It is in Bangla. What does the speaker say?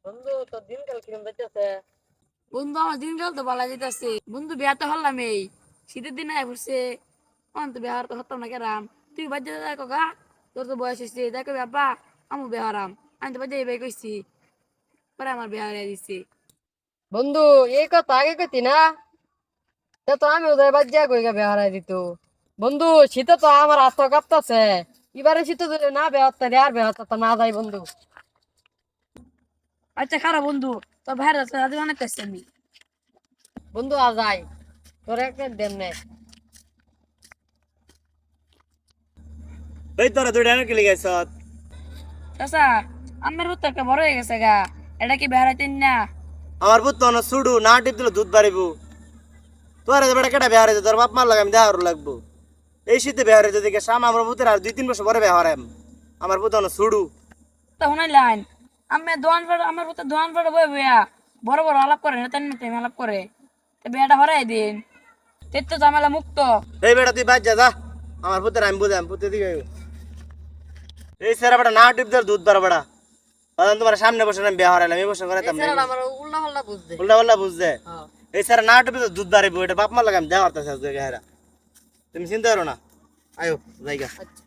বন্ধু তোর দিনকাল কিরম যাইতেছে? বন্ধু আমার দিনকাল তো ভালো যেতেছে। বন্ধু বিয়া তো হলাম এই শীতের দিন আয় পড়ছে। অন তো বিহার তো হতাম না কেরাম। তুই বাজ্য দেখো গা, তোর তো বয়স হয়েছে দেখো বাবা, আমি বেহারাম। আমি তো বাজ্য এবার কইছি, পরে আমার বিয়া হয়ে দিচ্ছি। বন্ধু এই কথা আগে কইতি না? তা তো আমি ওদের বাজ্যা কইগা বেহারাই দিত। বন্ধু শীতে তো আমার হাত কাঁপতাছে। এবারে শীতে যদি না বেহাতে রে আর বেহাতে তো না যাই বন্ধু। আচ্ছা খারাপ বন্ধু, তোর ভাইয়ের রাজি বানাইতেছি আমি। বন্ধু আ যাই, তোর একটা দেন নে। এই তোরা দুইটা এনে কিলি গেছ। চাচা, আমার তো একটা বড় হয়ে গেছে গা, এটা কি বেহারাইতেন না? আমার পুত তো সুডু না টিপ দিলে দুধ বাড়িব। তোরা বেটা কেটা বেহারে তোর বাপ মার লাগে আমি দেহার লাগবো। এই শীতে বেহারে যদি সাম আমার পুতের আর 2-3 বছর পরে বেহারাম। আমার পুত সুডু। তা শুনাই লাইন, আমি দোয়ান ফাড়া আমার তো দোয়ান ফাড়া বই বইয়া বড় বড় আলাপ করে না, তেমনি আলাপ করে। তো বিয়াটা হরাই দিন, তের তো ঝামেলা মুক্ত। এই বেটা তুই বাদ যা। আমার পুতের আমি বুঝাম পুতে দিকে এই সেরা বেটা না টিপ দিলে দুধ বাড়া বেটা। তোমার সামনে বসে আমি বেহারালাম এই বসে করে এই স্যার আমার উল্টা পাল্টা বুঝতে। উল্টা পাল্টা বুঝছে। হ্যাঁ। এই সেরা না টিপ দুধ বাড়িব, এটা বাপ মার লাগে আমি দেওয়ার তুমি চিন্তা করো না। আয়ো জায়গা। আচ্ছা।